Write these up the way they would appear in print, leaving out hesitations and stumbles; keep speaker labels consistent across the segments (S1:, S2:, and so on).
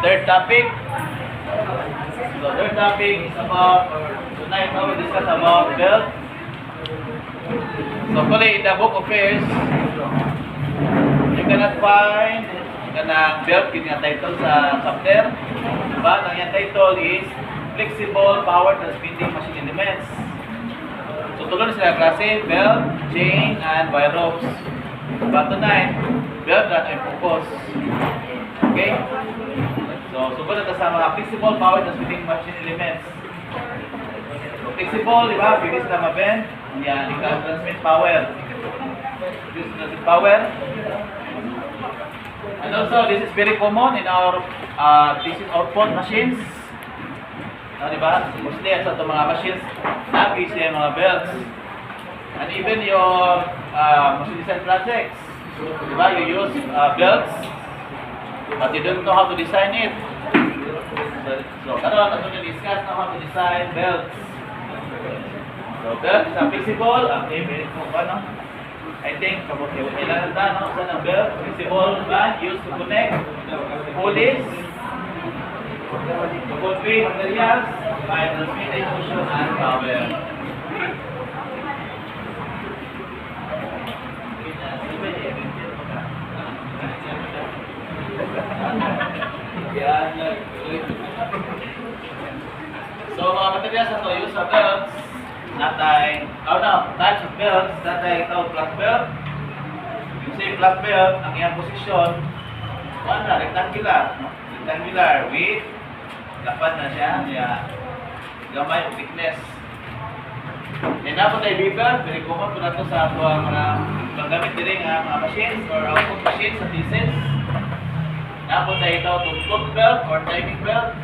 S1: third topic. So third topic is about, tonight we will discuss about belt. So actually in the book of Affairs, you cannot find kanang belt yung title sa chapter. But ang yung title is Flexible Power Transmitting Machine Elements. So tuloy sila klase, belt, chain, and wire ropes. But tonight, belt na ay focus. Okay? So, sugot na sa mga flexible power transmitting machine elements. So, flexible, di ba? Bilis na ma-bend. Yan, it can transmit power. Use transmit power. And also, this is very common in our this is output machines. Di ba? Mostly, sa itong mga machines, nabis yung mga belts. And even your machine design projects, di ba? You use belts, but you don't know how to design it. So, karon ato na discuss na how to design belts. So, belt is flexible. Okay, very cool pa, no? I think, kabuti nila na, no? Saan ang belt? Flexible band used to connect pulleys to convey materials by transmitting motion and power. So, mga materials na ito, use of belts, natay, types of belts, natay ito, flat belt. Yung say flat belt, ang iyang posisyon, rectangular with, lapad na siya, gamay o thickness. Then, napon tayo B-belt, very common po na ito sa mga paggamit din mga machines or output machines sa thesis. Napon tayo ito itong foot belt or timing belt.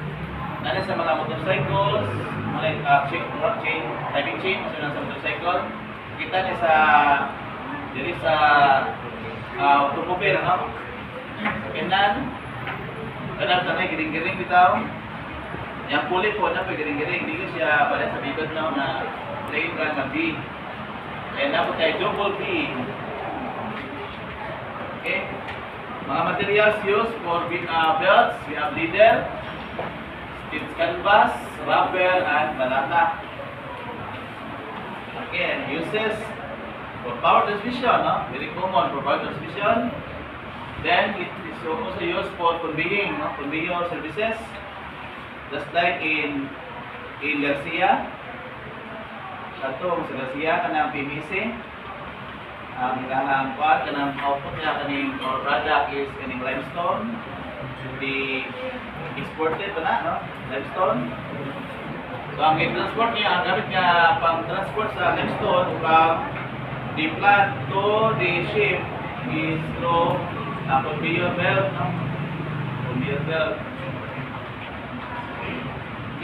S1: Nana sa mga motorcycles, mga chain, timing chain, masunod sa motorcycle. Kita niya sa diri sa automobile, no? Sa Kenan, kanang tanay giring-giring bitaw. Yang pulley po na giring-giring, dili siya bala sa bigod na plain ka na B. Kaya napon tayo double B. Okay? Mga materials used for belts, we have leader, steel canvas, rubber, and balata. Again, uses for power transmission, no? Very common for power transmission. Then it is also used for conveying, no? Conveying services, just like in Garcia. Ito sa Garcia, kanang PVC. Ang ilang kanang output niya kaning product is kaning limestone. The exported pa na, no? Limestone. So ang i-transport niya, ang gamit niya pang transport sa limestone from the plant to the ship is through conveyor belt, no? Conveyor belt.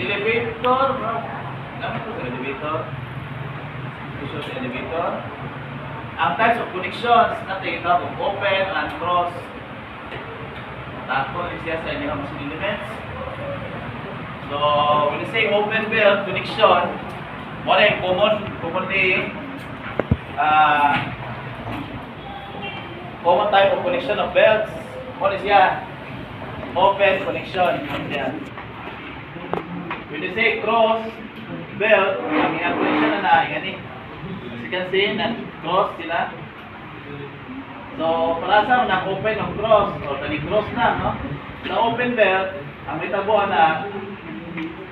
S1: Elevator, no? Gamit ko sa elevator. Ito sa elevator. Ang types of connections natin ito kung open and cross. Tapos siya sa inyong machine elements. So, when you say open belt connection, wala yung commonly common type of connection of belts. What is siya? Open connection. Yan. When you say cross belt, ang iyang connection na yan as you can see, cross sila. So, para sa open ng cross, o cross na, no? Sa open belt, ang itabuhan na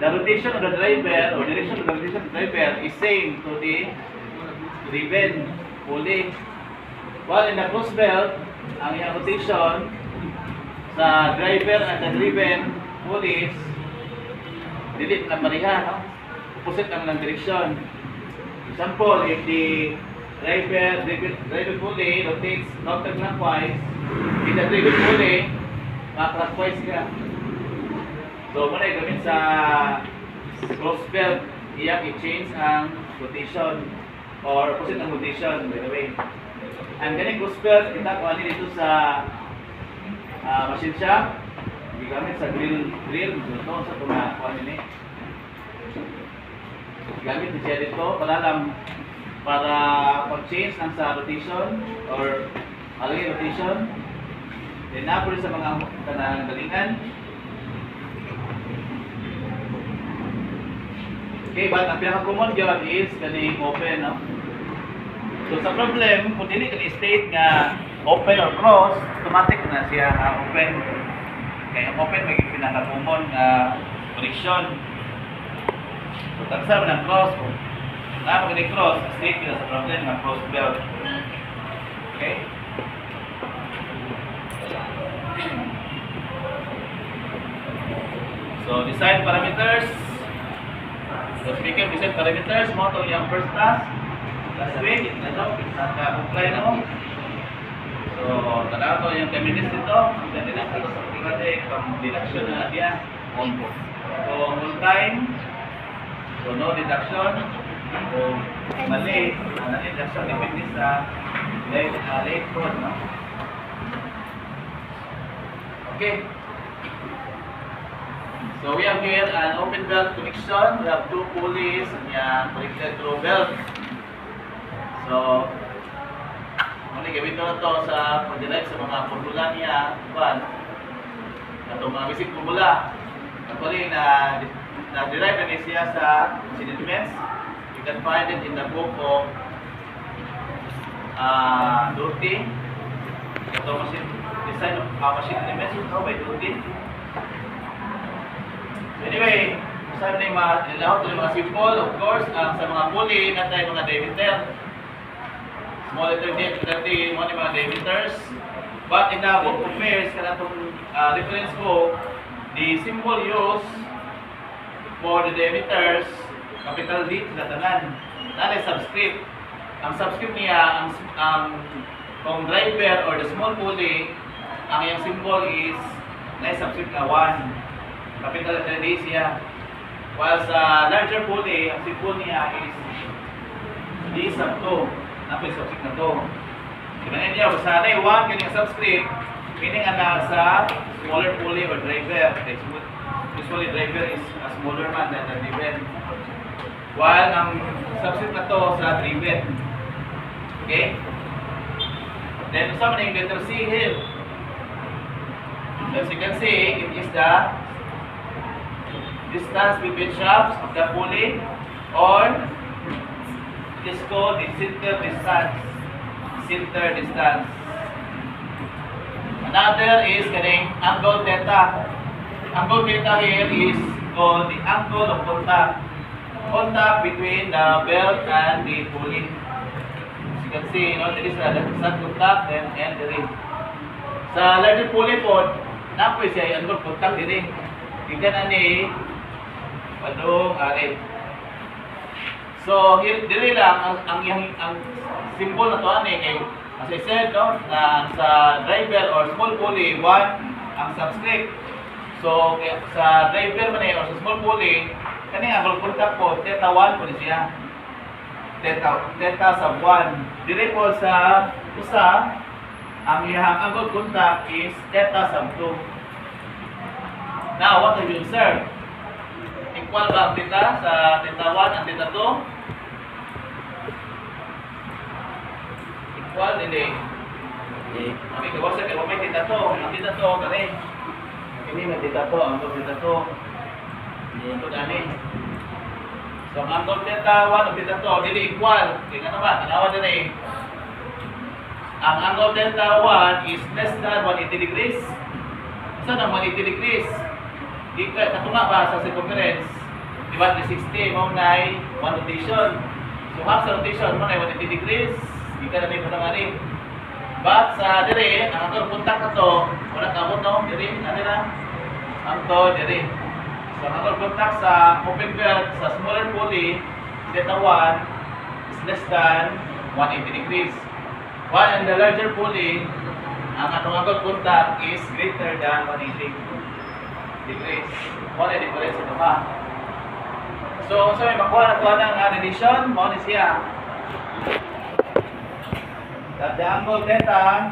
S1: the rotation of the driver, or direction of the rotation of the driver is same to the driven pulley. While in the cross belt, ang iyang rotation sa driver at the driven pulleys, dilit na pareha, no? Opposite ang ng direction. Example, if the driver pulley rotates counterclockwise, if the driver pulley clockwise ka. So, muna gamit sa cross belt, iyak i-change ang rotation or opposite ang rotation, by the way. And ganing cross belt, kita ko dito sa machine shop, gigamit sa drill, ito sa tumakuha nini. Gamit din siya dito para pag-change ng sa rotation or alagay rotation. Then na sa mga galingan. Okay, but ang pinaka-common gyud is kani open, no? So sa problem, kung dili kani state nga open or cross, automatic na siya open. Kaya ang open may pinaka-common nga connection. So tagsa man ang cross, kung na kani cross, state kita sa problem nga cross belt. Okay? So decide parameters. So speaking of design parameters, mo ito yung first task. Last week, naka-apply na mo. So, tanaw ito yung 10 minutes dito. Then, dinang ito sa project, pang-deduction na natin. So, on time. So, no deduction. So, mali. Ang deduction, depende sa late code. No? Okay. So we have here an open belt connection. We have two pulleys and connected through belt. So, muli gawin na ito sa pag-derive sa mga formula niya. Itong mga basic formula. Actually, na-derive na siya sa sediments. You can find it in the book of Doty. Ito machine design of machine elements by Doty. Anyway, saan na yung mga symbol, of course, sa mga pulley, natay mga diameter. Small letter D, letter D, mga diameters. But in the book of pairs, kana itong reference book, the symbol used for the diameters, capital D, silatanan. Nanay subscript. Ang subscript niya, kung driver or the small pulley, ang iyang symbol is, nanay subscript na 1. Capital letter D siya. While sa larger pulley, ang symbol niya is D sub 2. Napay subscript na to. Ibigay niya, sa day 1, kanyang subscript, meaning sa smaller pulley or driver. Usually driver is a smaller man than the driver. While ang subscript na to sa driver. Okay? Then, sa maning letter C here. As you can see, it is the distance between shafts of the pulley, or it is called the center distance. Center distance. Another is kaning angle theta. Angle theta here is called the angle of contact. Contact between the belt and the pulley. As you can see, there is a sun contact and the ring. Sa larger pulley po, napoy siya angle contact din. Tingnan ni padung arit. So here diri lang ang symbol na to ani kay as I said na sa driver or small pulley 1 ang subscript. So sa driver man or sa small pulley kani ang contact po theta 1 po siya. Theta sub 1. Diri po sa usa ang iyang angle contact is theta sub 2. Now what have you observed? Equal ba ang theta sa theta 1 and theta 2? Equal, hindi. Okay, kawasa kayo may theta 2. Ang theta 2, kani. Kini may theta 2, ang theta 2. Ito gani. So, ang angle theta 1 and theta 2, hindi equal. Kaya nga ba, tinawa din eh. Ang angle theta 1 is less than 180 degrees. Saan ang 180 degrees? Katuma ba sa circumference? Diba 360, mo na 1 rotation. So half sa rotation mo na 180 degrees. Ika na may panangarin. But sa dire, ang ato puntak na to, wala kamot no? Dire, na ang to, dire. So ang ato puntak sa open belt, sa smaller pulley, theta 1 is less than 180 degrees. While in the larger pulley, ang atong ato puntak is greater than 180 degrees. Wala difference ito ba? So, may makuha na ito ng addition. Muna siya. That the angle theta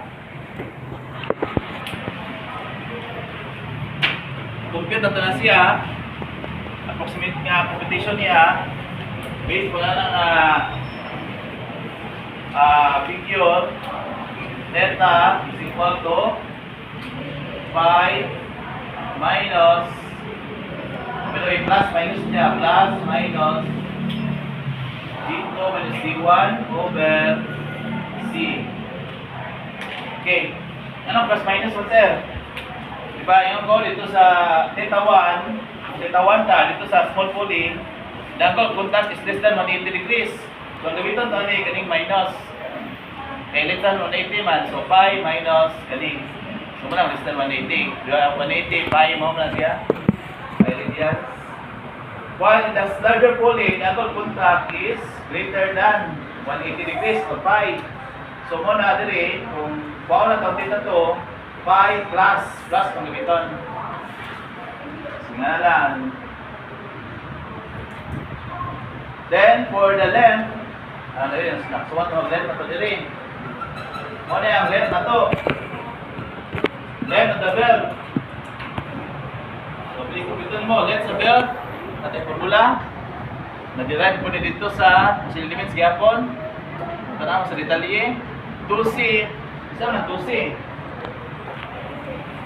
S1: compute na ito na siya. Approximate nga computation niya based wala ng figure theta is equal to 5 minus ito plus minus niya. Plus minus D2 minus D1 over C. Okay. Anong plus minus mo, sir? Diba, yung goal dito sa theta 1 ta, dito sa small pulley, the angle contact is less than 180 degrees. So, ang gamiton ito, kaning minus. Kaya less than 180 man, so pi minus kaning. So, muna, less than 180. Diba, 180, pi mo na siya. Pi radians. While in the larger pulley, the angle contact is greater than 180 degrees, or pi. So, muna, diri, kung bawa na ito, dito to, pi plus pang gamiton. Nga lang. Then, for the length, ano yun, nakasuwat ng length na ito diri. Ano yung length na ito? Length of the belt. So, bilikupitan mo, length sa belt, natin formula. Na-derive mo na dito sa elements gapon. Punta mo sa detalye. 2C. Isa na 2C.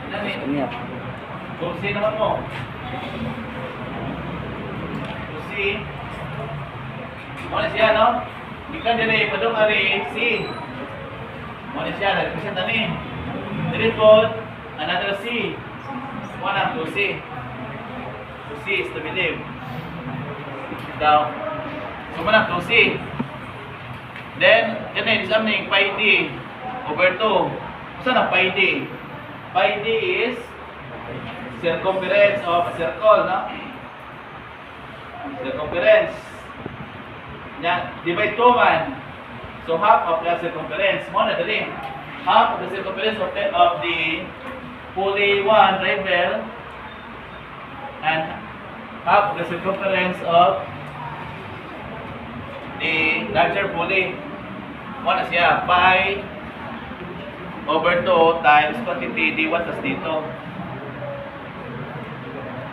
S1: Ilan eh? 2C naman mo. 2C. Muna siya, no? Ikan din padung ari C. Muna siya, nag-present na ni. Dili po, another C. Muna, 2C. 2C is to believe. Daw. So muna, 2C. Then, yan ay examining pi d over 2. Saan ang pi d? Pi d is circumference of a circle, no? Circumference. Yan, divide 2 man. So, half of the circumference. Mo na dali. Half of the circumference of the pulley 1 driver and half of the circumference of the larger pulley. Mo na siya, pi over 2 times quantity d1 tas dito.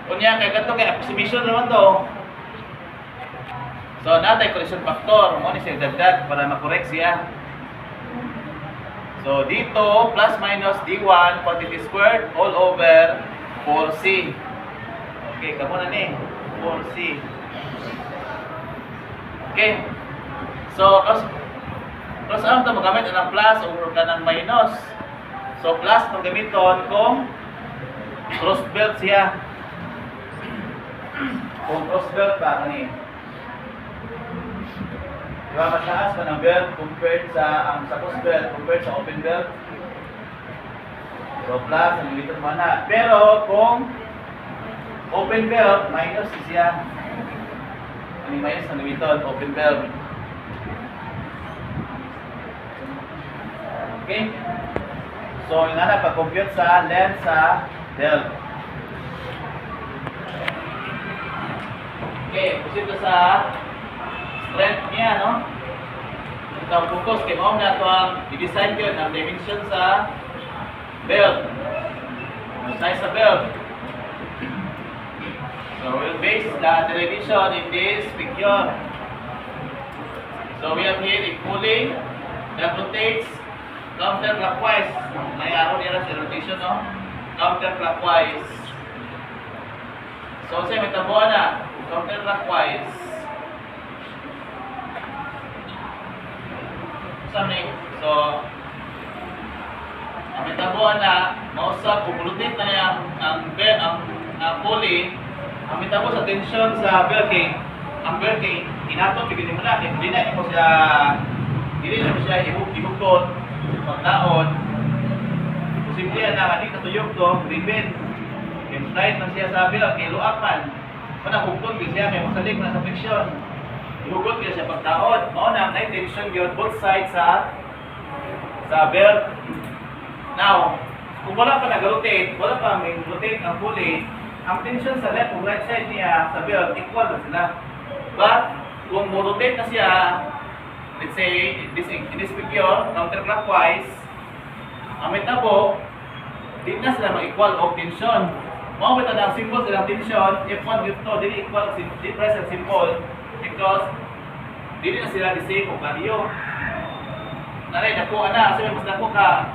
S1: Kunya kay ganito kay approximation naman to. So natay correction factor mo ni siya dagdag para ma-correct siya. So dito plus minus d1 quantity squared all over 4c. Okay, kamo na ni 4c. Okay. So cross out ta magamit ang plus over kanang minus. So plus pag gamiton kung cross belt siya. Kung cross belt pa kani. Diba mataas pa ng belt compared sa cross belt compared sa open belt. So plus ang gamiton mo na. Pero kung open belt minus siya. Ano minus ang gamiton open belt. Okay? So, yung na pag-compute sa length sa belt. Okay, proceed sa strength niya, no? Ito ang focus. Kaya mo na ito ang i-decide yun ang dimension sa belt. Ang size sa belt. So, we'll base the derivation in this figure. So, we have here a pulley that rotates counterclockwise. May araw nila sa rotation, no? Counterclockwise. So, say may tabuan na. Counterclockwise. So, ang may tabuan na, mausap, pupulutin na niya ang pulley. Ang may tabuan sa tension sa belting. Ang belting, inato, bigyan mo na. Hindi na mo siya ihugtot. Pagdaon, posible yan na aning katuyok to, ribbon. Yung slide man siya sa bilang, kiluapan. Mana hugton siya, may masalik na sa friction. Ihugot siya pagdaon. Mauna, may tension yun, both sides sa belt. Now, kung wala pa nag-rotate, wala pa may rotate ang pulley, ang tension sa left o right side niya sa belt, equal na sila. But, kung mo-rotate na siya, let's say, in this figure, counterclockwise, ang may tabo, di na sila mag-equal of tension. Mawawit na ang symbol silang tension, F1, F2, di equal, di present symbol, because di na sila the same o value. Naray, dako na, kasi mas dako ka.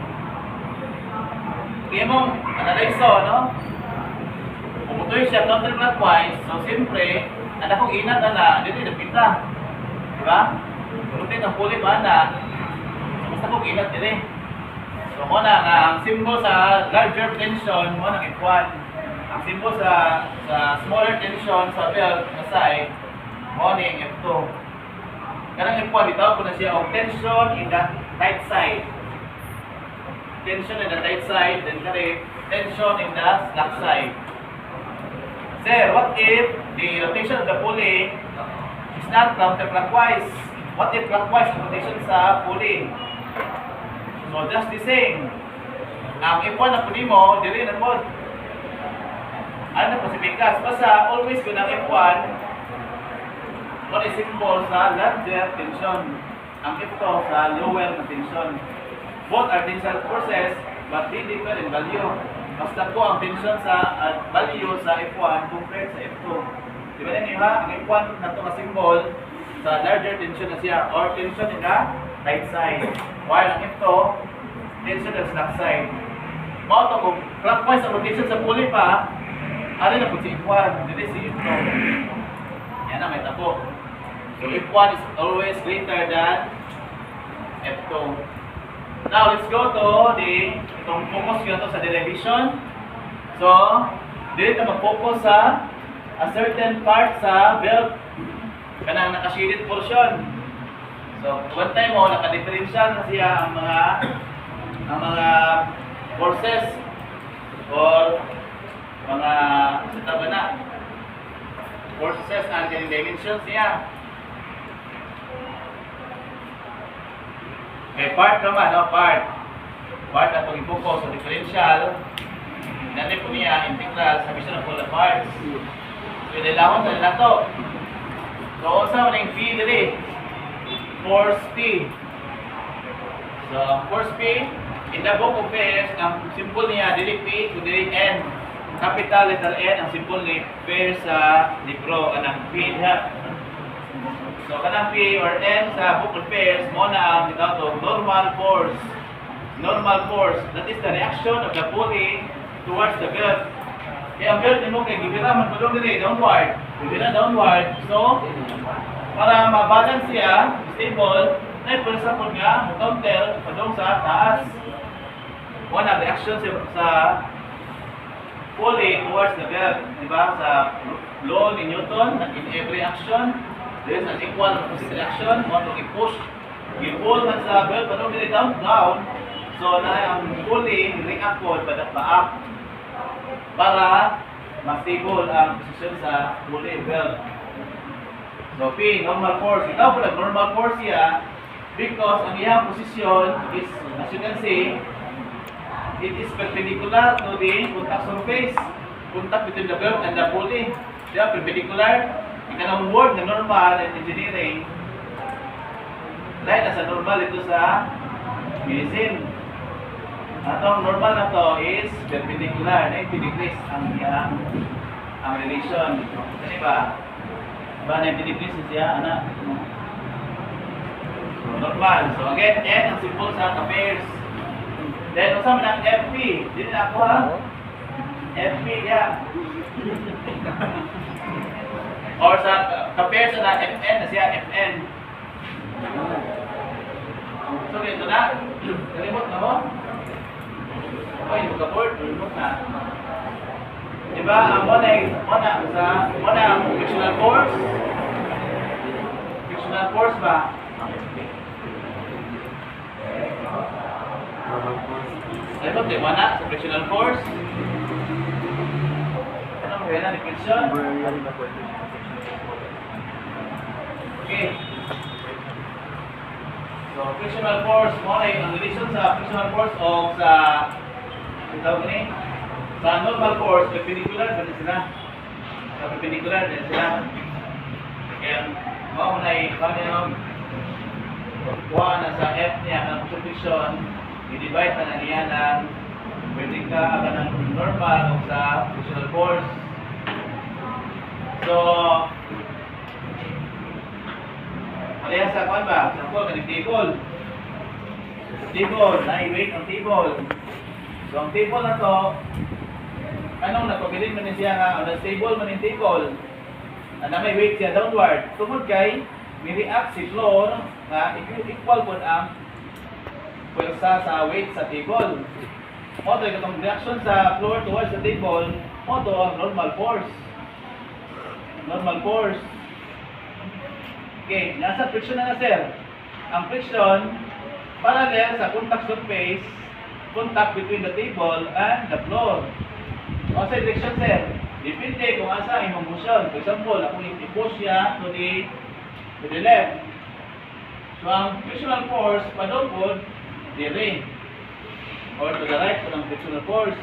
S1: Kaya mong analyze, no? tuloy siya counterclockwise. So, siyempre, anak kong inat na, dito napita. Diba? Rotate ang pulley ba na, so, basta kong inat din. So, muna nga, ang symbol sa larger tension, muna ng F1. Ang symbol sa smaller tension sa belt na side, muna yung F2. Karang F1, dito po na siya, tension in the tight side. Tension in the tight side, then kare tension in the slack side. Sir, what if the rotation of the pulley is not counterclockwise? What if clockwise ang rotation sa pulley? So, just the same. Ang F1 na pulley mo, dili na po. Ano na pasipikas? Basta, always ko ng F1, what is symbol sa larger tension. Ang F2 sa lower na tension. Both are tensile forces, but they differ in value. Basta ko ang tension sa value sa F1 compared sa F2. Diba na niyo ha? Ang F1 na ito na symbol sa larger tension na siya or tension in the right side. While ang F2, tension in the slack side. Mao to kung clockwise ang rotation sa pulley pa, ano na po si F1, hindi si F2. Yan na, may tapo. So F1 is always greater than F2. Now, let's go to itong focus ko to sa derivation. So, dito mag-focus sa a certain part sa belt. Kanang naka-shaded portion. So, one time mo, naka-differential na siya ang mga forces or mga sitaba na. Forces and dimensions niya. Okay, part naman, no? Part na itong i-focus sa differential. Natin po niya, integral, sabi siya na po na parts. So, ililahon sa nila to. So, sa maling P dili. Force P. So, force P, in the book of pairs, ang symbol niya, dili P, kundi N. Capital letter N, ang symbol ni pair sa libro, anang P niya. So, kanang P or N sa book of pairs, mo na ang itawag normal force. Normal force, that is the reaction of the pulley towards the belt. Kaya ang belt mo kay gibira man tulong dili downward. Gibira downward. So, para ma-balance siya, stable, ay for example nga, counter padung sa taas. Mo na reaction sa pulley towards the belt, di ba? Sa law ni Newton, in every action, there is an equal opposite reaction. Mo to i-push, i-pull man sa belt, padung dili down. So, na ang pulley react po pa-up para ma-stable ang posisyon sa pulley belt. So, P, normal force. Ito po normal force siya because ang iyang posisyon is, as you can see, it is perpendicular to the contact surface. Contact between the belt and the pulley. Diba, perpendicular. Ikanang word na normal in engineering, dahil nasa normal ito sa medicine. Atong normal na to is perpendicular, 90 degrees ang relation. Kasi ba? 90 degrees siya, anak. So, normal. So, again, N ang symbol sa pairs. Then, usama ng FP. Dito na ako ha? FP, yeah. Or sa pairs na FN na siya, FN. So, dito na. Kalimot na mo? Okay, magka-board, remote na. Diba, ang muna ang frictional force. Frictional force ba? Remote, di ba na? Sa frictional force. Anong kaya na, friction? Okay. So, frictional force, muna ang relation sa frictional force o sa tawag ni sa normal force, perpendicular ba sila? Sa perpendicular din sila. Kaya, mga muna kuha na sa F niya ang friction, i-divide pa na niya ng vertical ng normal o sa frictional force. So, kaya sa kuhan ba? Sa kuhan, table. Table, na-i-weight ang table. So, ang table na to, Anong nagpabilin man siya nga, o stable man yung table, na may weight siya downward. Tungod kay, may react si floor nga equal po ang pwersa sa weight sa table. O ito, itong reaction sa floor towards the table, o ito ang normal force. Normal force. Okay, nasa friction na sir. Ang friction, parallel sa contact surface, contact between the table and the floor. O sa direction sir, depende kung asa imong motion. For example, ako i-push siya to the left. So ang frictional force, padungkod, dire. Or to the right po ng frictional force.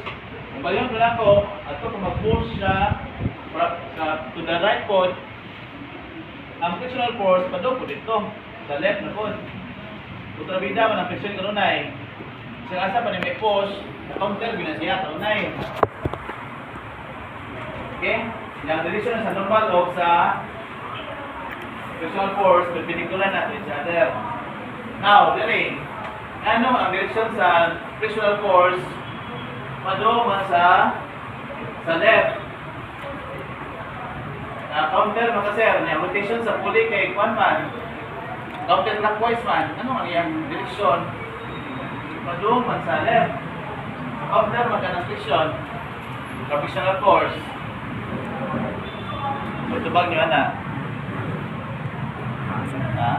S1: Kung baliwan ko lang ko, at kung mag-push siya to the right po, ang frictional force, padungkod dito. Sa left na po. Kutrabida man ang friction kanunay. Sa asa pa ni may push, counter binasiya kanunay. Okay? Yung direction sa normal o sa frictional force, perpendicular na to each other. Now, dire, ano ang direction sa frictional force? Padungo sa left. Counter mga sir, yung rotation sa pulley kay Kwan man. Counter clockwise man, ano ang iyang direksyon? Padungo sa left. Counter magka ng friction. Frictional force. Matubag nyo na. Ha?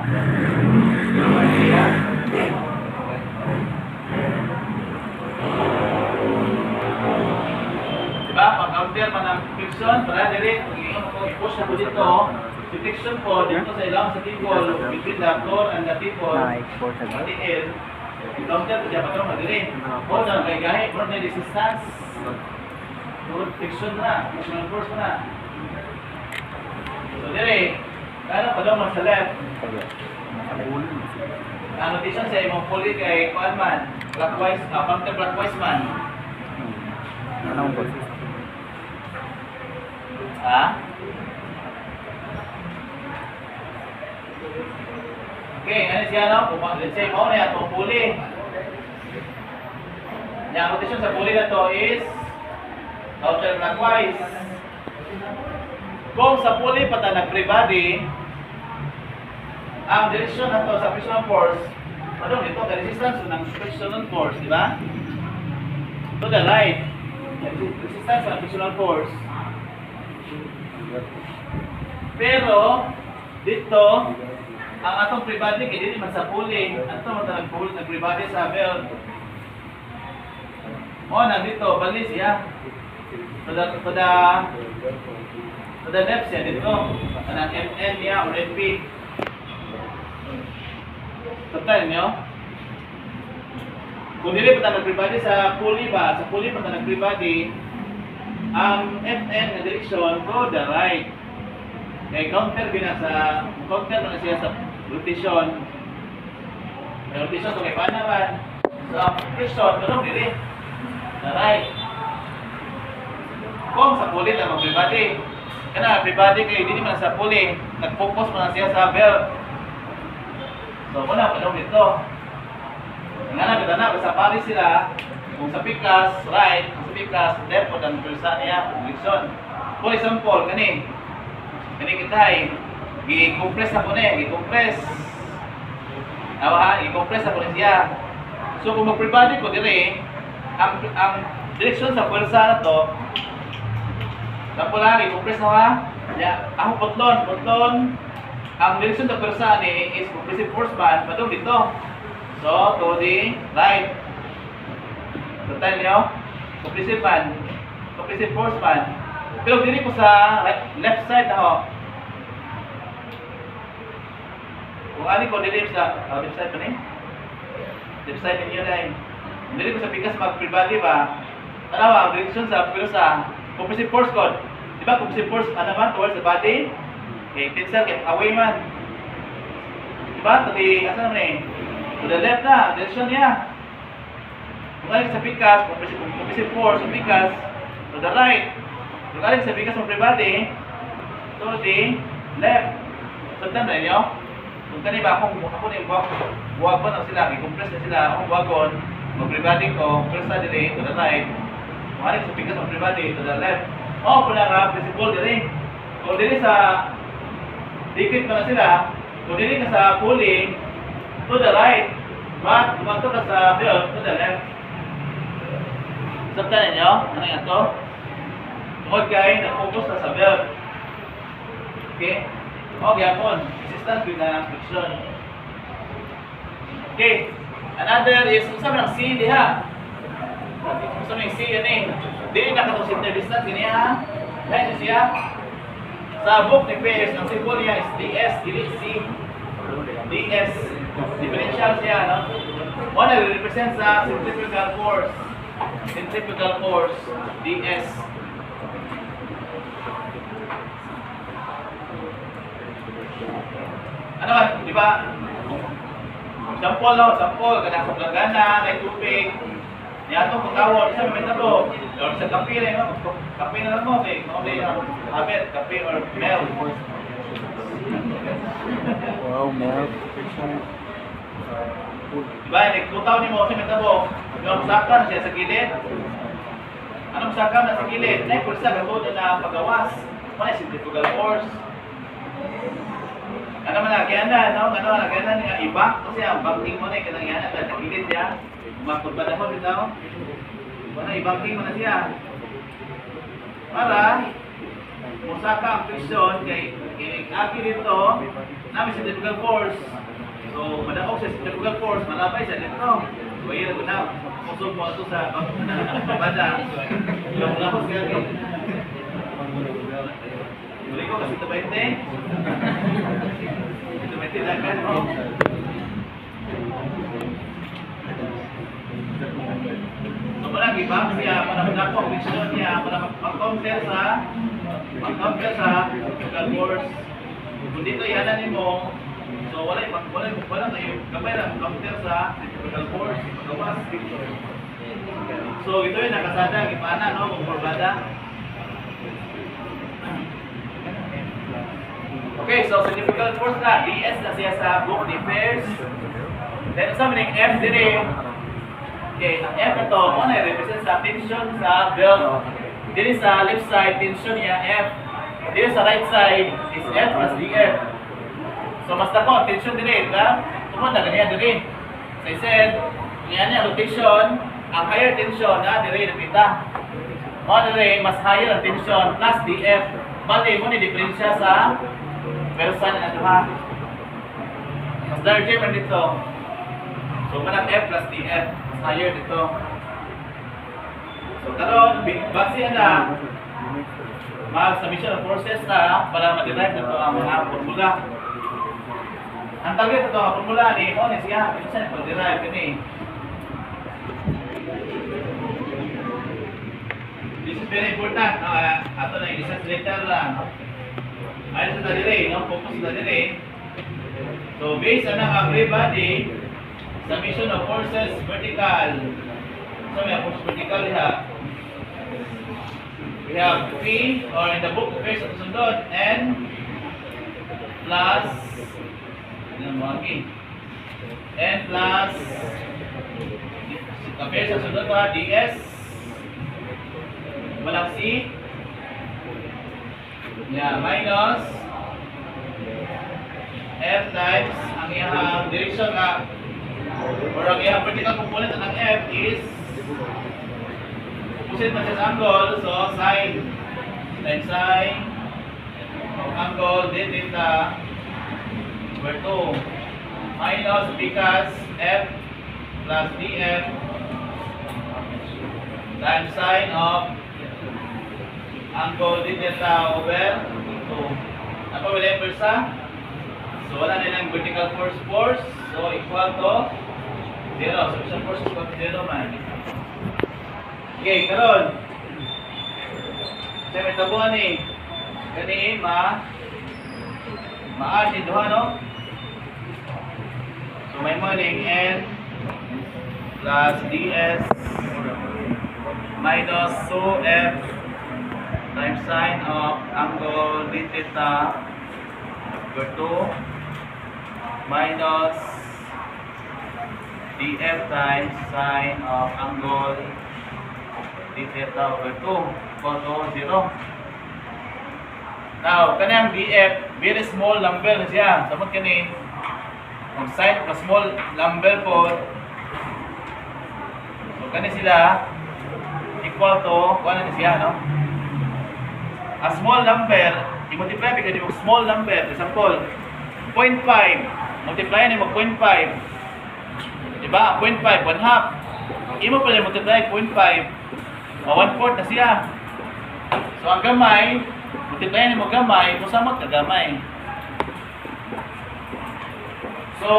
S1: Diba? Pag-counter man ang friction, para dire, i-push na po dito, yung friction po, dito sa ilang sa table, between the floor and the table, pati air, i-counter po dyan pa ito, dire. O, nagagahe, more na resistance. Puro friction na, frictional force na. So, dire, kaya pa daw mas sa left. Ang rotation sa imong pulley kay Kuan man, clockwise, counter-clockwise man.
S2: Anong po?
S1: Ha? Okay, ano siya no? Let's say, mo na itong pulley. Yung rotation sa pulley na to is counter-clockwise. Kung sa pulley pa ta nag-free body, ang direksyon na to sa frictional force, padong ito, the resistance ng frictional force, di ba? To the right, resistance ng frictional force. Pero, dito, ang atong free body, hindi naman sa pulley. Ito mo nag-free body sa belt. O, nandito, balis siya. To the left siya dito. Anong MN niya or MP. Sabtayin nyo? Kung dili pa tayo nag-free body sa pulley ba? Sa pulley pa tayo nag-free body, ang FN na direksyon to the right. Kaya counter na siya sa rotation. May rotation to kay panaman. So ang friction, tulong dili. The right. Kung sa pulley lang mag-free body, kana free body kayo, hindi naman sa pulley, nag-focus mo na siya sa belt. So muna, panong dito. Nga na, kita na, basta pari sila, kung sa pikas, right, kung sa pikas, left, o dan pulsa niya, direction. For example, kani kitay, i-compress na po niya, i-compress. I-compress na po niya. So kung mag-free body ko, dire, ang direction sa pulsa na to, lang, i-compress na ha. Ako putlon. Ang direksyon sa pwersa ni is compressive force man, padung dito. So, to the right. Total nyo, compressive force man. Pero dili ko sa left side ako. Kung ali ko dili sa left side pa ni? Left side ninyo dahil. Dili ko sa pikas mag-free body ba? Tanawa, ang direksyon sa pwersa, compressive force code. Diba compressive force, ano man, towards the body? Okay, tensor, away man. Diba? Asa naman eh? To the left na, direction niya. Kung galing sa pikas, compressive force, sa pikas, to the right. Kung galing sa pikas, free body, to the left. Sundan na ninyo? Kung kanina ba, ako na yung buwagon na sila, i-compress na sila, akong buwagon, mag-free body ko, compress na dili, to the right. Kumarik sa pikas of everybody to the left. O, kung nga principle diri. Kung diri sa dikit pa na sila, kung diri ka sa pulley, to the right. But, kumanto ka sa belt, to the left. Sabta ninyo? Ano nga to? Tungod kayo, nag-focus na sa belt. Okay? Okay, hapon. Resistance with the friction. Okay. Another is, kung sabi ng C, diha. Kung sabi ng C, yan eh. Di na katong center distance, yun ha. Dahil siya. Sa book ni Pierce, ang symbol niya is DS, dili C. DS. Differential siya, no? One represent sa centrifugal force. Centrifugal force, DS. Ano ba? Di ba? Sampol, no? Sampol. Kadang sa plagana, may tubig. Yan itong pagkawal. Isa may tabo. Or sa kape rin, no? Kape na lang mo. Okay. Okay. Habit. Kape or milk.
S2: Wow, milk.
S1: Diba? Nagtutaw ni mo. Kasi may tabo. Yung sakam siya sa gilid. Anong sakam na sa gilid? Pulsa gagawin na pagawas. Ano yung centrifugal force? Ano man nagyanan, no? Ano nagyanan nga iba kasi ang banking mo na kanangyanan at nagilid siya. Makurba na mo bitaw. Ano i-banking mo na siya. Para musaka ang friction kay aki dito namin sa centrifugal force. So, madaog sa centrifugal force, malapay siya dito. So, ayun ko na. Kusog mo ito sa bada. Yung lapos kaya Muli ko kasi ito 20. Ito 20 lang kan mo. So parang iba siya, parang nakong vision niya, parang mag-compare sa centrifugal force. Kung dito yanan mo, so wala kayo, kapay lang compare sa centrifugal force, pagkawas. So ito yung nakasada, ipana, no, kung forbada. Okay, so centrifugal force na, DS na siya sa book ni Pierce. Then sa maning F dire. Okay, ang F na to, ano represent sa tension sa belt. Dire sa left side, tension niya F. Dire sa right side is F plus DF. So mas dako, tension dire, ka? Tumod na ganyan dire. So I said, yan yung rotation, ang higher tension na dire napita. Mo dire, mas higher ang tension plus DF. Bali mo ni diferensya sa Persan na duha. Mas larger man dito. So, manang F plus DF. Mas higher dito. So, karon base na mag-submission of forces na para ma-derive na ito ang mga formula. Ang target ito ang formula ni Ones siya. Ito siya pag-derive kami. This is very important. Ato na yung isang letter lang. Ayon sa dire, no? Focus sa dire. So, based on ang free body, submission of forces vertical. So, may force vertical diha. We have P, or in the book, first at sundot, N plus N plus first at sundot pa, DS walang C. Yeah, minus F times ang iyang direction nga or ang iyang vertical component ng F is opposite man sa angle, so sine times sine of angle d theta over 2 minus because F plus DF times sine of angle d theta over 2. Ano wala yung persa? So wala na yung vertical force. So equal to 0. Submission force equal to 0 man. Okay, karon. Sa may tabuhan ni kani ma-add ni duha, no? So may morning N plus DS minus 2F times sine of angle d theta over 2 minus df times sine of angle d d theta over 2 equal to 0. Now, kanang df, very small number na siya. Samot kani, kung sign of a small number po, so kani sila, equal to, kung ano na siya, no? A small number, i-multiply ka di mo small number, example, 0.5, multiply na mo 0.5, diba? 0.5, 1/2, imo pala multiply 0.5, o 1/4 na siya. So ang gamay, multiply na mo gamay, kung samot ka gamay. So,